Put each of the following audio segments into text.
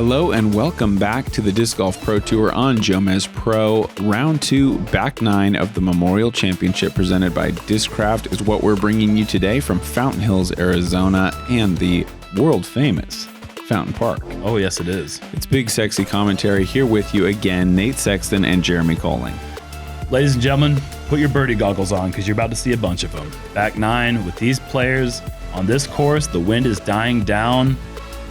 Hello and welcome back to the Disc Golf Pro Tour on JomezPro. Round 2, back 9 of the Memorial Championship presented by Discraft is what we're bringing you today from Fountain Hills, Arizona, and the world-famous Fountain Park. Oh, yes, it is. It's Big Sexy Commentary here with you again, Nate Sexton and Jeremy Colling. Ladies and gentlemen, put your birdie goggles on because you're about to see a bunch of them. Back 9 with these players on this course. The wind is dying down.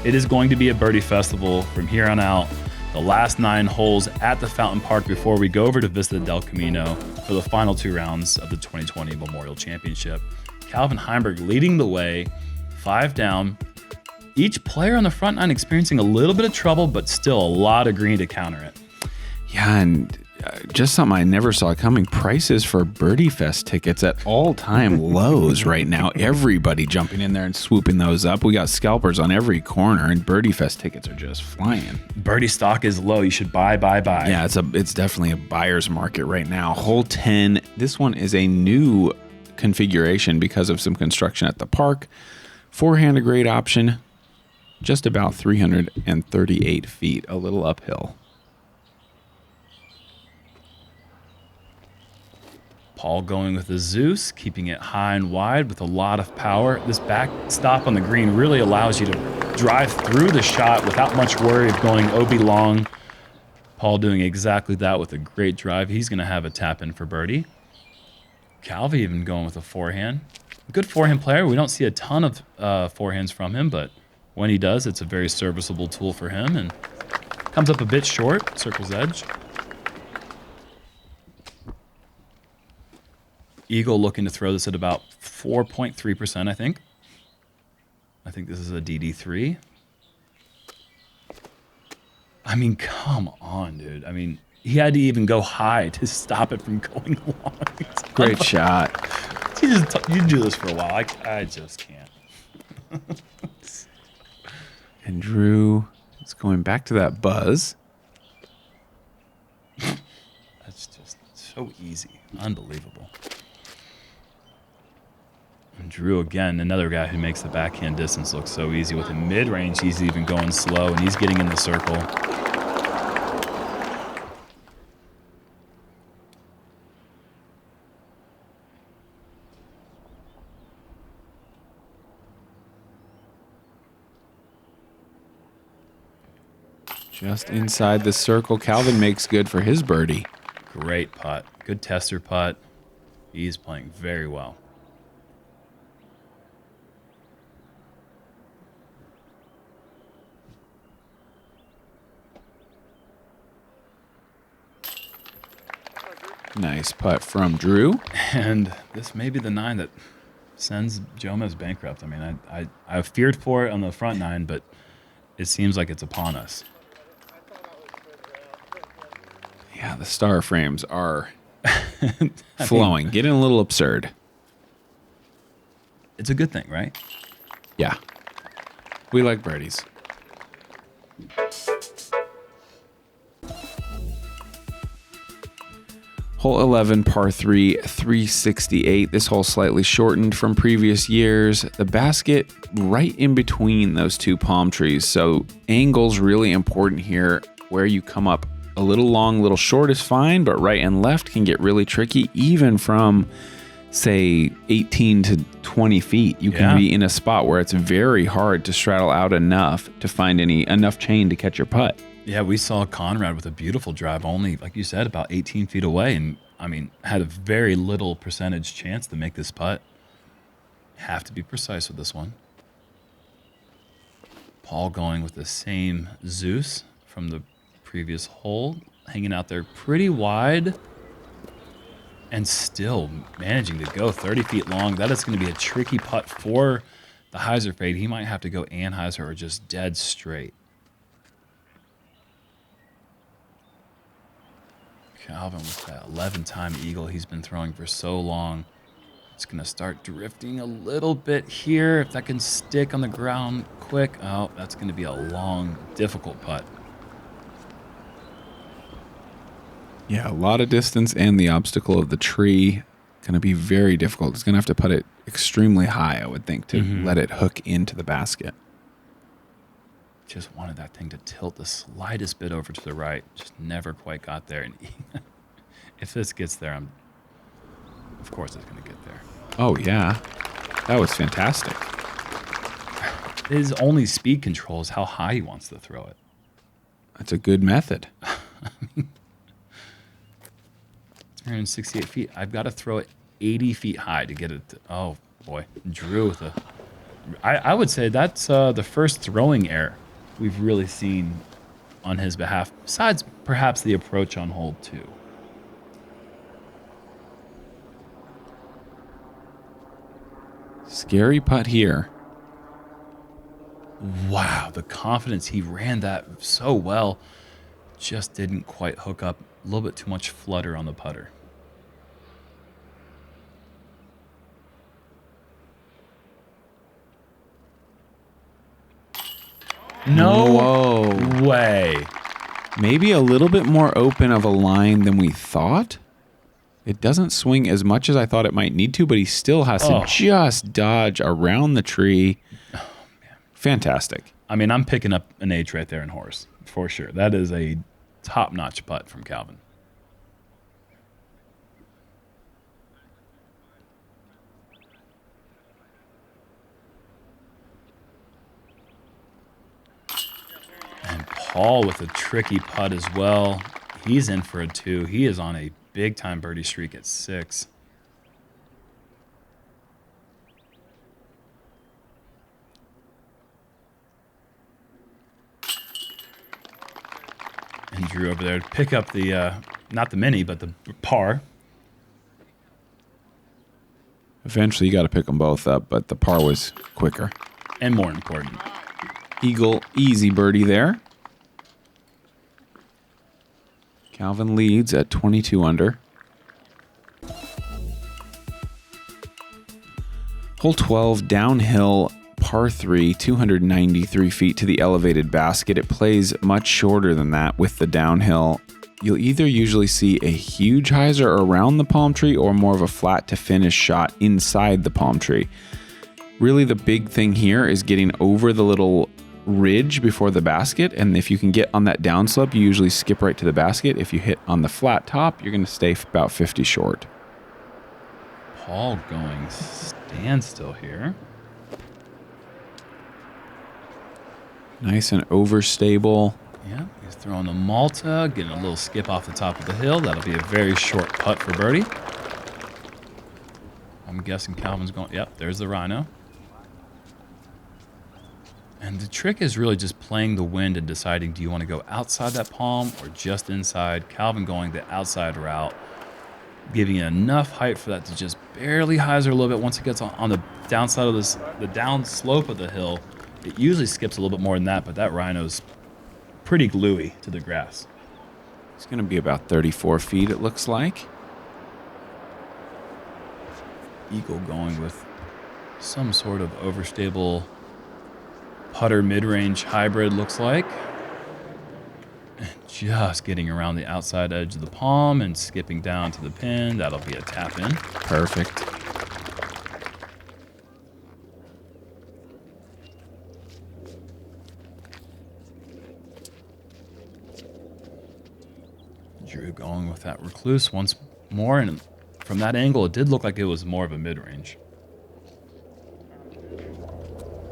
It is going to be a birdie festival from here on out. The last 9 holes at the Fountain Park before we go over to Vista del Camino for the final 2 rounds of the 2020 Memorial Championship. Calvin Heimburg leading the way, 5 down. Each player on the front 9 experiencing a little bit of trouble, but still a lot of green to counter it. Yeah, and just something I never saw coming. Prices for Birdie Fest tickets at all-time lows right now. Everybody jumping in there and swooping those up. We got scalpers on every corner, and Birdie Fest tickets are just flying. Birdie stock is low. You should buy. Yeah, it's definitely a buyer's market right now. Hole 10. This one is a new configuration because of some construction at the park. Forehand, a great option. Just about 338 feet, a little uphill. Paul going with the Zeus, keeping it high and wide with a lot of power. This back stop on the green really allows you to drive through the shot without much worry of going OB long. Paul doing exactly that with a great drive. He's going to have a tap in for birdie. Calvi even going with a forehand. Good forehand player. We don't see a ton of forehands from him, but when he does, it's a very serviceable tool for him and comes up a bit short, circle's edge. Eagle looking to throw this at about 4.3%, I think. I think this is a DD3. I mean, come on, dude. I mean, he had to even go high to stop it from going long. Great shot. You do this for a while. I just can't. And Drew is going back to that buzz. That's just so easy. Unbelievable. And Drew, again, another guy who makes the backhand distance look so easy. With a mid-range, he's even going slow, and he's getting in the circle. Just inside the circle, Calvin makes good for his birdie. Great putt. Good tester putt. He's playing very well. Nice putt from Drew. And this may be the 9 that sends Jomez bankrupt. I mean, I feared for it on the front 9, but it seems like it's upon us. Yeah, the star frames are flowing, getting a little absurd. It's a good thing, right? Yeah. We like birdies. Hole 11, par 3, 368. This hole slightly shortened from previous years. The basket right in between those 2 palm trees. So angle's really important here. Where you come up a little long, little short is fine, but right and left can get really tricky. Even from, say, 18 to 20 feet, you can be in a spot where it's very hard to straddle out enough to find enough chain to catch your putt. Yeah, we saw Conrad with a beautiful drive, only, like you said, about 18 feet away. And, I mean, had a very little percentage chance to make this putt. Have to be precise with this one. Paul going with the same Zeus from the previous hole, hanging out there pretty wide and still managing to go 30 feet long. That is going to be a tricky putt for the hyzer fade. He might have to go anhyzer or just dead straight. Calvin with that 11-time eagle he's been throwing for so long. It's going to start drifting a little bit here. If that can stick on the ground quick. Oh, that's going to be a long, difficult putt. Yeah, a lot of distance and the obstacle of the tree. Going to be very difficult. It's going to have to put it extremely high, I would think, to let it hook into the basket. Just wanted that thing to tilt the slightest bit over to the right. Just never quite got there. And if this gets there, of course it's going to get there. Oh, yeah. That was fantastic. His only speed control is how high he wants to throw it. That's a good method. 368 feet. I've got to throw it 80 feet high to get it. Oh, boy. Drew with a... I would say that's the first throwing error we've really seen on his behalf, besides perhaps the approach on hole 2. Scary putt here. Wow, the confidence. He ran that so well. Just didn't quite hook up. A little bit too much flutter on the putter. No way. Maybe a little bit more open of a line than we thought. It doesn't swing as much as I thought it might need to, but he still has to just dodge around the tree. Oh, man. Fantastic. I mean, I'm picking up an H right there in horse, for sure. That is a top-notch putt from Calvin. And Paul with a tricky putt as well. He's in for a 2. He is on a big-time birdie streak at 6. And Drew over there to pick up the, not the mini, but the par. Eventually, you got to pick them both up, but the par was quicker. And more important. Eagle, easy birdie there. Calvin leads at 22 under. Hole 12, downhill, par 3, 293 feet to the elevated basket. It plays much shorter than that with the downhill. You'll either usually see a huge hyzer around the palm tree or more of a flat to finish shot inside the palm tree. Really, the big thing here is getting over the little ridge before the basket, and if you can get on that downslope, you usually skip right to the basket. If you hit on the flat top, you're going to stay about 50 short. Paul going standstill here. Nice and overstable. Yeah, he's throwing the Malta, getting a little skip off the top of the hill. That'll be a very short putt for birdie. I'm guessing Calvin's going, yep, there's the Rhino. And the trick is really just playing the wind and deciding, do you want to go outside that palm or just inside? Calvin going the outside route, giving it enough height for that to just barely hyzer a little bit. Once it gets on the downside of this, the down slope of the hill, it usually skips a little bit more than that, but that Rhino's pretty gluey to the grass. It's going to be about 34 feet, it looks like. Eagle going with some sort of overstable putter mid-range hybrid, looks like. And just getting around the outside edge of the palm and skipping down to the pin. That'll be a tap in. Perfect. Drew going with that recluse once more, and from that angle, it did look like it was more of a mid-range.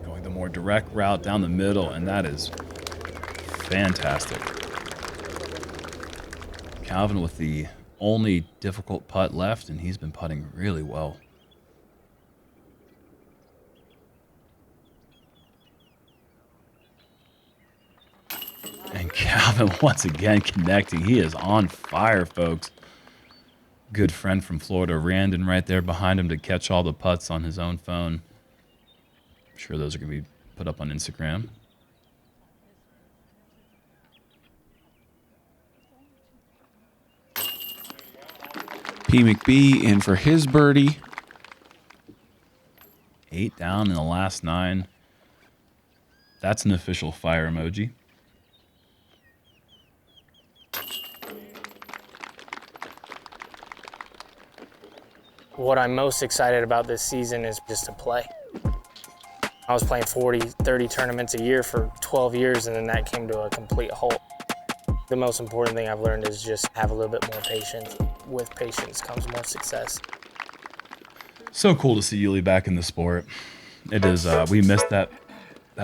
Going the more direct route down the middle, and that is fantastic. Calvin with the only difficult putt left, and he's been putting really well. And Calvin once again connecting. He is on fire, folks. Good friend from Florida, Randon, right there behind him to catch all the putts on his own phone. I'm sure those are going to be put up on Instagram. P. McBeth in for his birdie. 8 down in the last 9. That's an official fire emoji. What I'm most excited about this season is just to play. I was playing 40, 30 tournaments a year for 12 years, and then that came to a complete halt. The most important thing I've learned is just have a little bit more patience. With patience comes more success. So cool to see Yuli back in the sport. It is. We missed that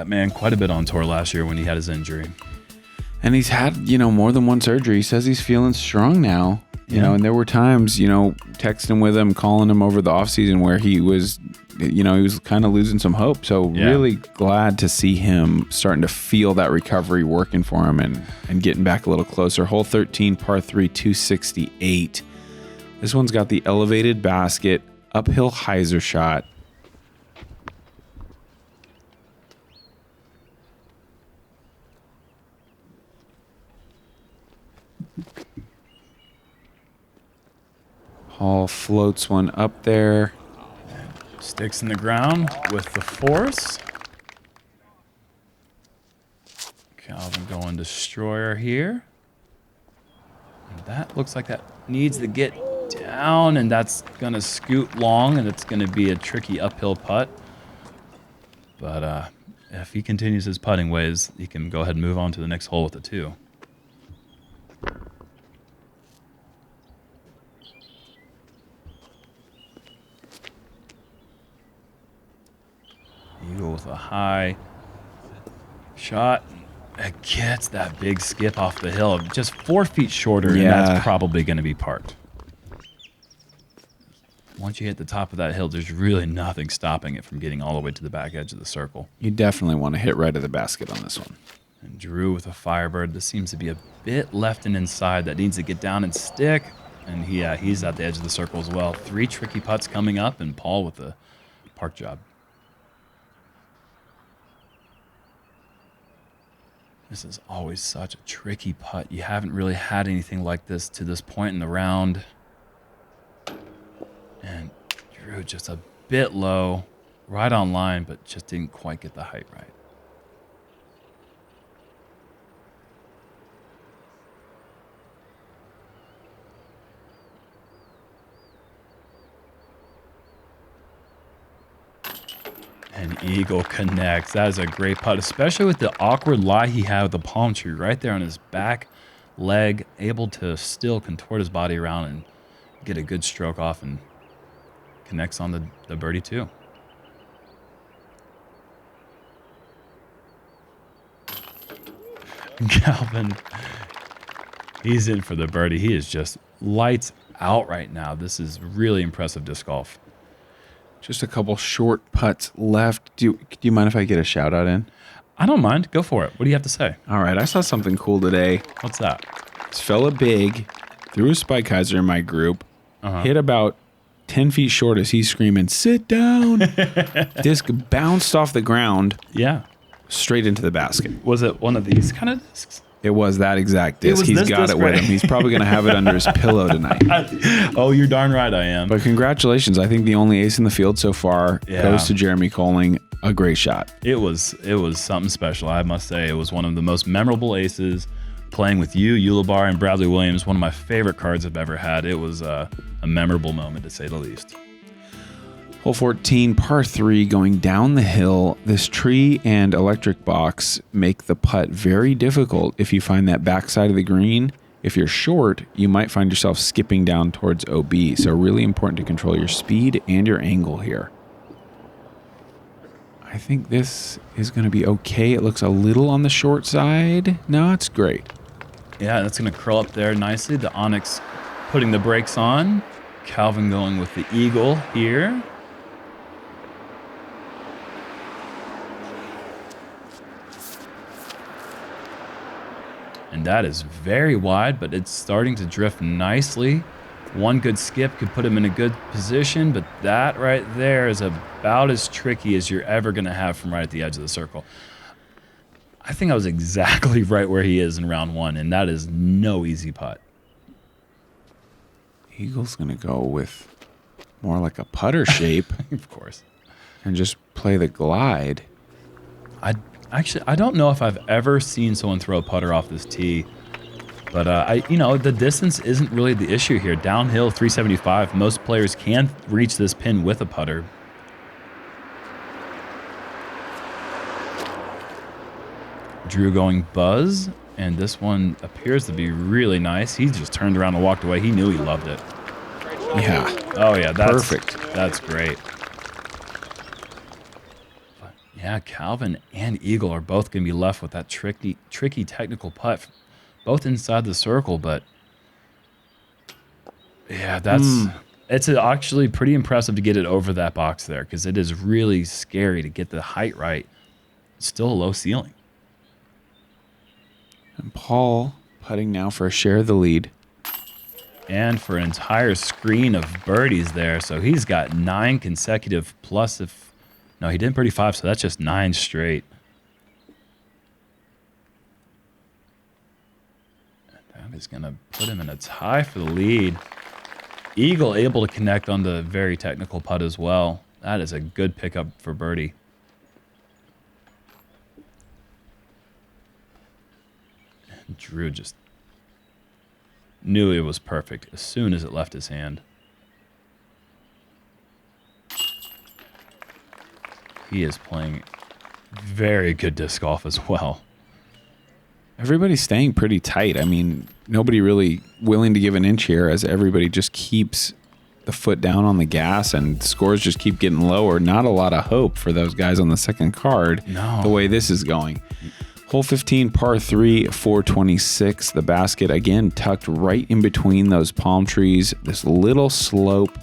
man quite a bit on tour last year when he had his injury. And he's had, more than one surgery. He says he's feeling strong now. You know, and there were times, texting with him, calling him over the off season where he was, he was kind of losing some hope. So really glad to see him starting to feel that recovery working for him and getting back a little closer. Hole 13, par 3, 268. This one's got the elevated basket, uphill hyzer shot. Paul floats one up there. Sticks in the ground with the force. Calvin going destroyer here. And that looks like that needs to get down, and that's going to scoot long, and it's going to be a tricky uphill putt. But if he continues his putting ways, he can go ahead and move on to the next hole with a 2. Eagle with a high shot. It gets that big skip off the hill. Just 4 feet shorter, and that's probably going to be parked. Once you hit the top of that hill, there's really nothing stopping it from getting all the way to the back edge of the circle. You definitely want to hit right at the basket on this one. And Drew with a Firebird. This seems to be a bit left and inside. That needs to get down and stick. And he's at the edge of the circle as well. 3 tricky putts coming up, and Paul with a park job. This is always such a tricky putt. You haven't really had anything like this to this point in the round. And Drew just a bit low, right on line, but just didn't quite get the height right. And Eagle connects. That is a great putt, especially with the awkward lie he had with the palm tree right there on his back leg, able to still contort his body around and get a good stroke off, and connects on the birdie too. Calvin, he's in for the birdie. He is just lights out right now. This is really impressive disc golf. Just a couple short putts left. Do you mind if I get a shout out in? I don't mind. Go for it. What do you have to say? All right. I saw something cool today. What's that? This fella big threw a spike hyzer in my group, hit about 10 feet short as he's screaming, "Sit down." Disc bounced off the ground. Yeah. Straight into the basket. Was it one of these kind of discs? It was that exact disc. He's got disc it with him. He's probably going to have it under his pillow tonight. Oh, you're darn right I am. But congratulations. I think the only ace in the field so far goes to Jeremy Colling. A great shot. It was something special, I must say. It was one of the most memorable aces. Playing with you, Ulibar, and Bradley Williams, one of my favorite cards I've ever had. It was a memorable moment, to say the least. Hole 14, par 3, going down the hill. This tree and electric box make the putt very difficult if you find that backside of the green. If you're short, you might find yourself skipping down towards OB. So really important to control your speed and your angle here. I think this is going to be okay. It looks a little on the short side. No, it's great. Yeah, that's going to curl up there nicely. The Onyx putting the brakes on. Calvin going with the Eagle here. And that is very wide, but it's starting to drift nicely. One good skip could put him in a good position, but that right there is about as tricky as you're ever going to have from right at the edge of the circle. I think I was exactly right where he is in round 1, and that is no easy putt. Eagle's going to go with more like a putter shape. Of course. And just play the glide. I don't know if I've ever seen someone throw a putter off this tee, but the distance isn't really the issue here. Downhill 375, most players can reach this pin with a putter. Drew going buzz, and this one appears to be really nice. He just turned around and walked away. He knew he loved it. Yeah. Oh, yeah. That's Perfect. That's great. But yeah, Calvin and Eagle are both going to be left with that tricky technical putt, both inside the circle. But yeah, it's actually pretty impressive to get it over that box there, because it is really scary to get the height right. It's still a low ceiling. And Paul putting now for a share of the lead. And for an entire screen of birdies there. So he's got 9 consecutive plus no, he didn't birdie 5, so that's just 9 straight. That is going to put him in a tie for the lead. Eagle able to connect on the very technical putt as well. That is a good pickup for birdie. And Drew just knew it was perfect as soon as it left his hand. He is playing very good disc golf as well. Everybody's staying pretty tight. I mean, nobody really willing to give an inch here, as everybody just keeps the foot down on the gas and scores just keep getting lower. Not a lot of hope for those guys on the second card. No. The way this is going. Hole 15, par 3, 426. The basket, again, tucked right in between those palm trees. This little slope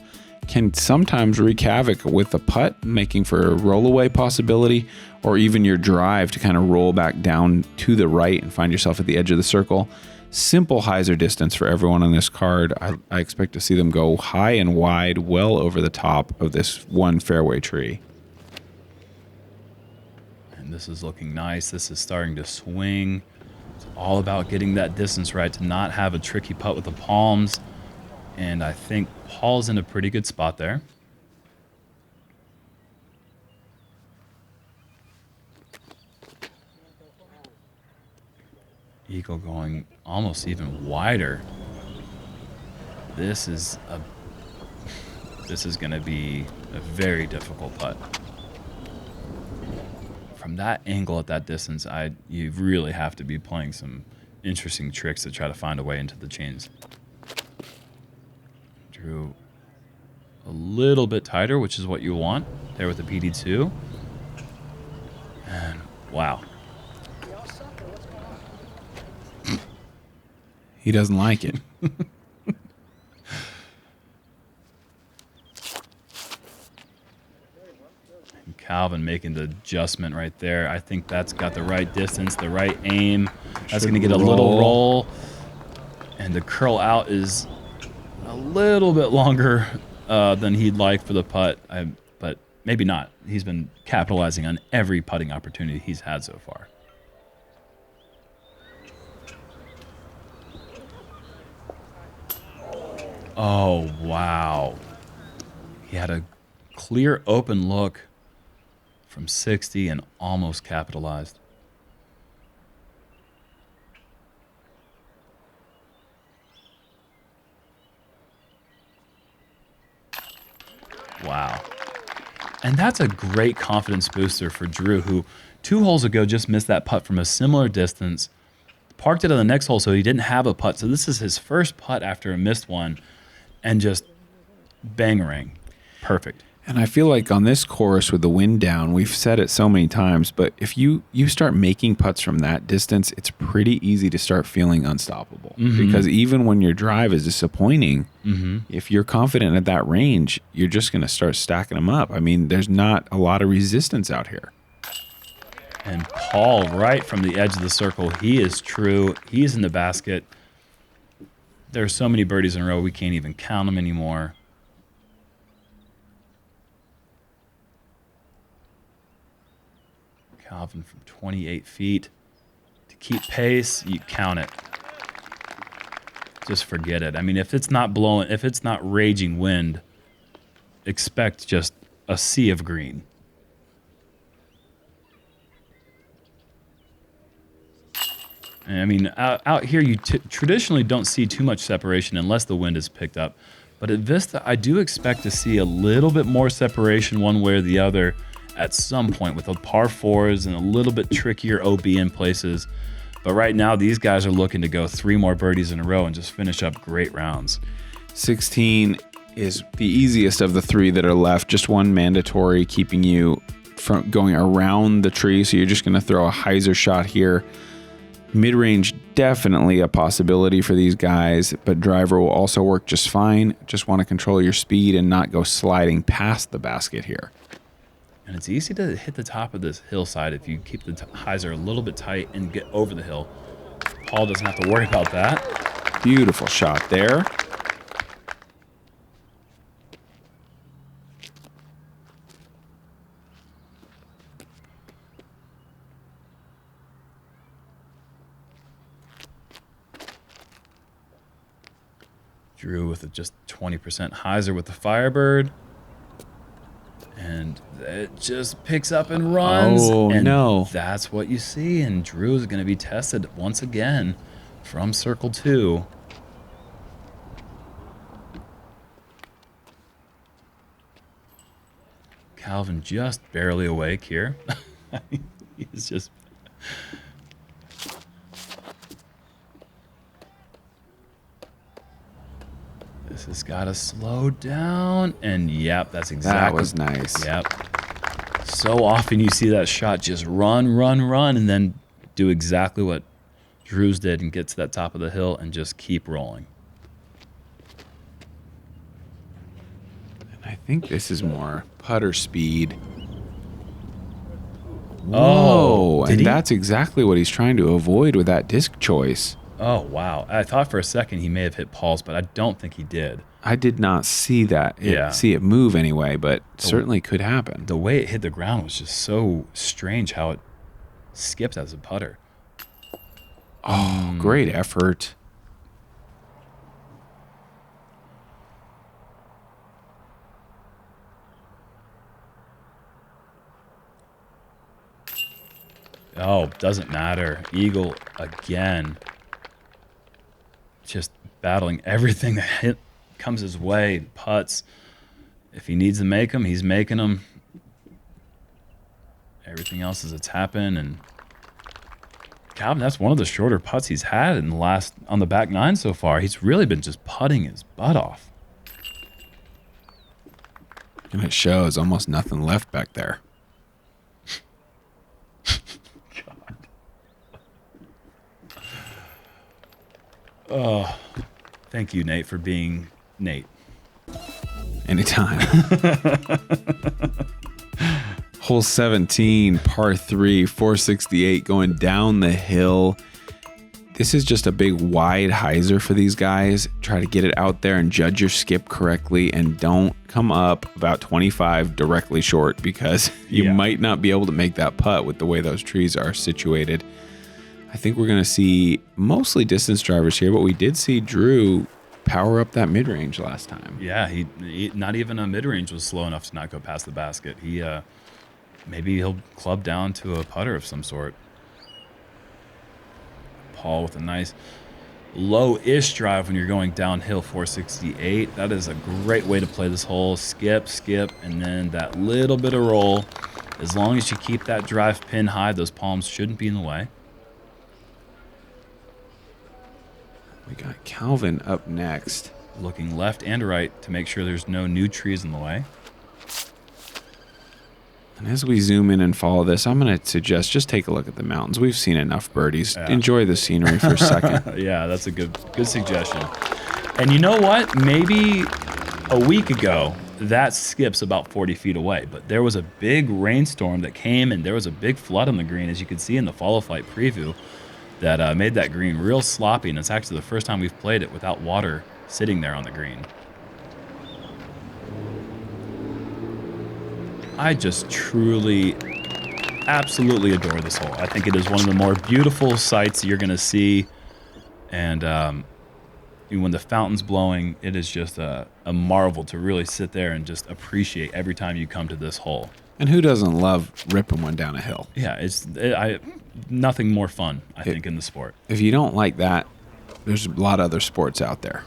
can sometimes wreak havoc with the putt, making for a rollaway possibility, or even your drive to kind of roll back down to the right and find yourself at the edge of the circle. Simple hyzer distance for everyone on this card. I expect to see them go high and wide, well over the top of this one fairway tree. And this is looking nice. This is starting to swing. It's all about getting that distance right to not have a tricky putt with the palms. And I think Paul's in a pretty good spot there. Eagle going almost even wider. This is going to be a very difficult putt. From that angle at that distance, you really have to be playing some interesting tricks to try to find a way into the chains. Drew a little bit tighter, which is what you want there with the PD2. And wow. He doesn't like it. Calvin making the adjustment right there. I think that's got the right distance, the right aim. That's going to get a little roll. And the curl out is a little bit longer than he'd like for the putt, but maybe not. He's been capitalizing on every putting opportunity he's had so far. Oh, wow. He had a clear open look from 60 and almost capitalized. Wow. And that's a great confidence booster for Drew, who 2 holes ago just missed that putt from a similar distance, parked it on the next hole so he didn't have a putt. So this is his first putt after a missed one, and just bang-a-ring. Perfect. And I feel like on this course with the wind down, we've said it so many times, but if you start making putts from that distance, it's pretty easy to start feeling unstoppable. Mm-hmm. Because even when your drive is disappointing, mm-hmm. if you're confident at that range, you're just going to start stacking them up. I mean, there's not a lot of resistance out here. And Paul, right from the edge of the circle, he is true. He's in the basket. There are so many birdies in a row, we can't even count them anymore. Calvin from 28 feet. To keep pace, you count it. Just forget it. I mean, if it's not blowing, if it's not raging wind, expect just a sea of green. And I mean, out here, you traditionally don't see too much separation unless the wind is picked up. But at Vista, I do expect to see a little bit more separation one way or the other at some point with the par fours and a little bit trickier OB in places. But right now, these guys are looking to go 3 more birdies in a row and just finish up great rounds. 16 is the easiest of the 3 that are left. Just one mandatory, keeping you from going around the tree. So you're just going to throw a hyzer shot here. Mid-range, definitely a possibility for these guys, but driver will also work just fine. Just want to control your speed and not go sliding past the basket here. And it's easy to hit the top of this hillside if you keep the hyzer a little bit tight and get over the hill. Paul doesn't have to worry about that. Beautiful shot there. Drew with just 20% hyzer with the Firebird. And it just picks up and runs. Oh, and no. That's what you see. And Drew is going to be tested once again from circle 2. Calvin just barely awake here. He's just... This has got to slow down. And yep, that's exactly... That was nice. Yep. So often you see that shot just run, and then do exactly what Drew's did and get to that top of the hill and just keep rolling. And I think this is more putter speed. Oh, Whoa, and that's exactly what he's trying to avoid with that disc choice. Oh, wow. I thought for a second he may have hit Paul's, but I don't think he did. I did not see that. See it move anyway, but certainly could happen. The way it hit the ground was just so strange how it skipped as a putter. Oh, great effort. Oh, doesn't matter. Eagle again. Just battling everything that comes his way. Putts. If he needs to make them, he's making them. Everything else is a tap-in. And Calvin, that's one of the shorter putts he's had in the last on the back 9 so far. He's really been just putting his butt off. And it shows almost nothing left back there. Oh, thank you, Nate, for being Nate. Anytime. Hole 17, par 3, 468, going down the hill. This is just a big wide hyzer for these guys. Try to get it out there and judge your skip correctly, and don't come up about 25 directly short, because you might not be able to make that putt with the way those trees are situated. I think we're going to see mostly distance drivers here, but we did see Drew power up that mid-range last time. Yeah, he not even a mid-range was slow enough to not go past the basket. He maybe he'll club down to a putter of some sort. Paul with a nice low-ish drive when you're going downhill, 468. That is a great way to play this hole. Skip, and then that little bit of roll. As long as you keep that drive pin high, those palms shouldn't be in the way. We got Calvin up next. Looking left and right to make sure there's no new trees in the way. And as we zoom in and follow this, I'm going to suggest just take a look at the mountains. We've seen enough birdies. Yeah. Enjoy the scenery for a second. Yeah, that's a good suggestion. And you know what? Maybe a week ago, that skip's about 40 feet away. But there was a big rainstorm that came, and there was a big flood on the green, as you can see in the Follow Flight preview, that made that green real sloppy. And it's actually the first time we've played it without water sitting there on the green. I just truly, absolutely adore this hole. I think it is one of the more beautiful sights you're going to see. And when the fountain's blowing, it is just a marvel to really sit there and just appreciate every time you come to this hole. And who doesn't love ripping one down a hill? Yeah, nothing more fun, I think, in the sport. If you don't like that, there's a lot of other sports out there.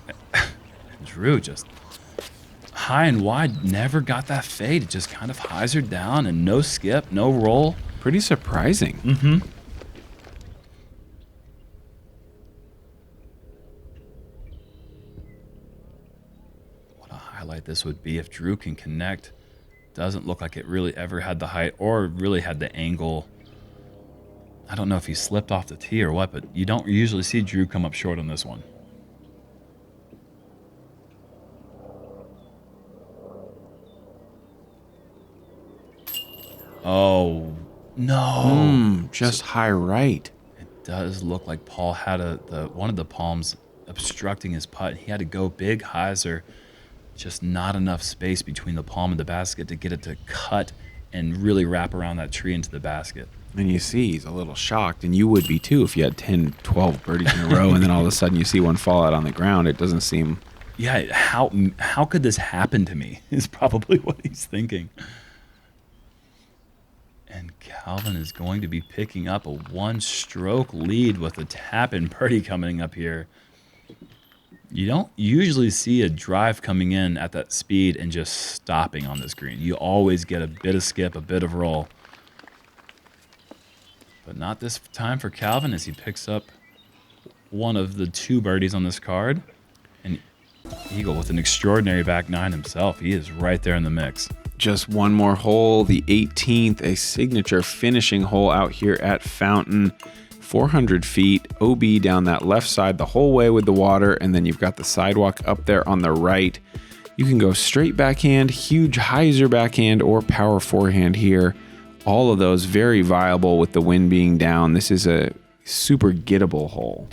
Drew just high and wide, never got that fade. It just kind of hyzered down and no skip, no roll. Pretty surprising. Mm-hmm. What a highlight this would be if Drew can connect. Doesn't look like it really ever had the height or really had the angle. I don't know if he slipped off the tee or what, but you don't usually see Drew come up short on this one. Oh, no. Just high right. It does look like Paul had one of the palms obstructing his putt. He had to go big hyzer. Just not enough space between the palm and the basket to get it to cut and really wrap around that tree into the basket. And you see he's a little shocked, and you would be too if you had 10, 12 birdies in a row, and then all of a sudden you see one fall out on the ground. It doesn't seem... Yeah, how could this happen to me is probably what he's thinking. And Calvin is going to be picking up a one-stroke lead with a tap-in birdie coming up here. You don't usually see a drive coming in at that speed and just stopping on this green. You always get a bit of skip, a bit of roll. But not this time for Calvin as he picks up one of the 2 birdies on this card. And Eagle with an extraordinary back 9 himself. He is right there in the mix. Just one more hole, the 18th, a signature finishing hole out here at Fountain. 400 feet, OB down that left side the whole way with the water, and then you've got the sidewalk up there on the right. You can go straight backhand, huge hyzer backhand, or power forehand here. All of those very viable with the wind being down. This is a super gettable hole.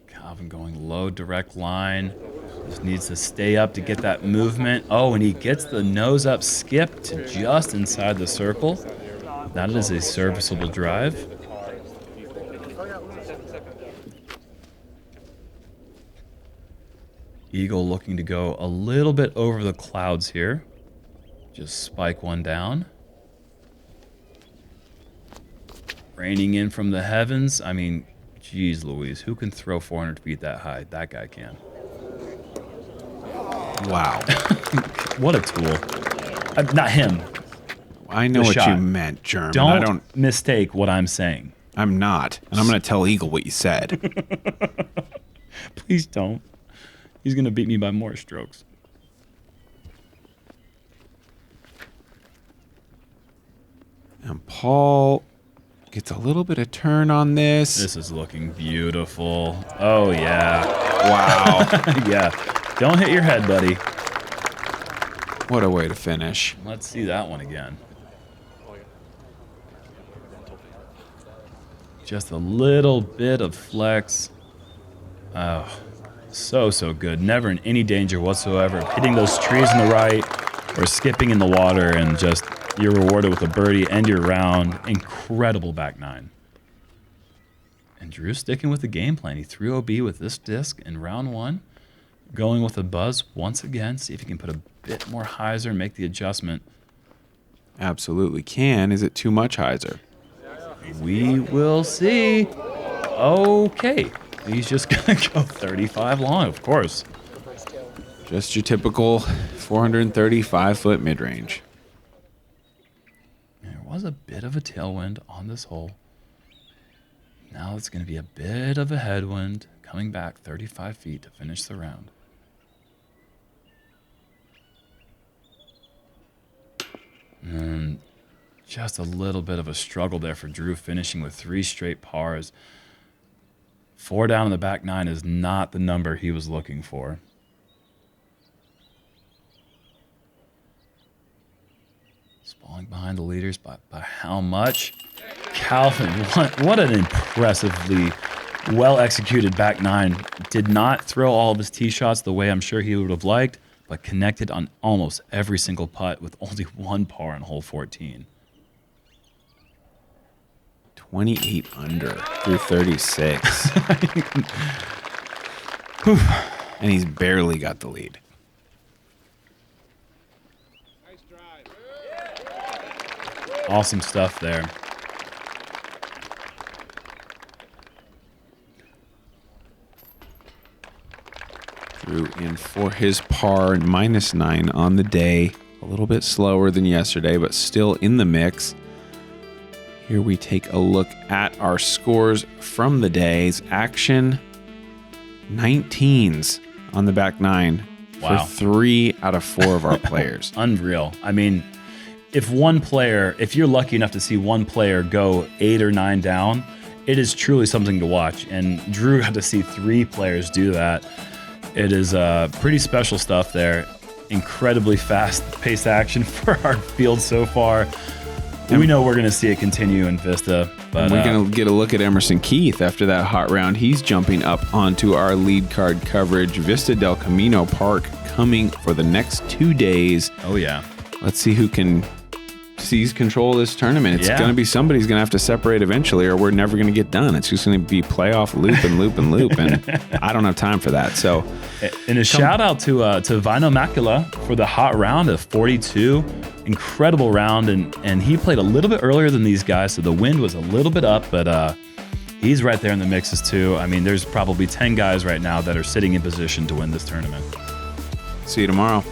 Calvin going low, direct line. Just needs to stay up to get that movement. Oh, and he gets the nose up skip to just inside the circle. That is a serviceable drive. Eagle looking to go a little bit over the clouds here. Just spike one down. Raining in from the heavens. I mean, geez Louise, who can throw 400 feet that high? That guy can. Wow. What a tool. Not him. I know The what shot. you meant, German. Don't mistake what I'm saying. I'm not. And I'm going to tell Eagle what you said. Please don't. He's going to beat me by more strokes. And Paul gets a little bit of turn on this. This is looking beautiful. Oh, yeah. Wow. Yeah. Don't hit your head, buddy. What a way to finish. Let's see that one again. Just a little bit of flex. Oh, so good. Never in any danger whatsoever. Hitting those trees in the right or skipping in the water, and just you're rewarded with a birdie, end your round. Incredible back 9. And Drew sticking with the game plan. He threw OB with this disc in round 1. Going with a buzz once again. See if he can put a bit more hyzer and make the adjustment. Absolutely can. Is it too much hyzer? We will see. Okay. He's just going to go 35 long, of course. Just your typical 435-foot mid-range. There was a bit of a tailwind on this hole. Now it's going to be a bit of a headwind coming back 35 feet to finish the round. And just a little bit of a struggle there for Drew, finishing with 3 straight pars. 4 down in the back 9 is not the number he was looking for. Falling behind the leaders by how much? Calvin, what an impressively well-executed back 9. Did not throw all of his tee shots the way I'm sure he would have liked, but connected on almost every single putt with only 1 par on hole 14. 28 under through 36. And he's barely got the lead. Awesome stuff there. Drew in for his par, -9 on the day. A little bit slower than yesterday, but still in the mix. Here we take a look at our scores from the day's action. 19s on the back nine Wow. for 3 out of 4 of our players. Unreal. I mean, if you're lucky enough to see one player go 8 or 9 down, it is truly something to watch. And Drew got to see 3 players do that. It is pretty special stuff there. Incredibly fast-paced action for our field so far. And we know we're going to see it continue in Vista. But we're going to get a look at Emerson Keith after that hot round. He's jumping up onto our lead card coverage. Vista del Camino Park coming for the next 2 days. Oh, yeah. Let's see who can seize control of this tournament. It's going to be somebody's going to have to separate eventually, or we're never going to get done. It's just going to be playoff loop and loop and loop, and I don't have time for that. So, and a shout out to Vino Macula for the hot round of 42. Incredible round, and he played a little bit earlier than these guys, so the wind was a little bit up, but he's right there in the mixes too. I mean, there's probably 10 guys right now that are sitting in position to win this tournament. See you tomorrow.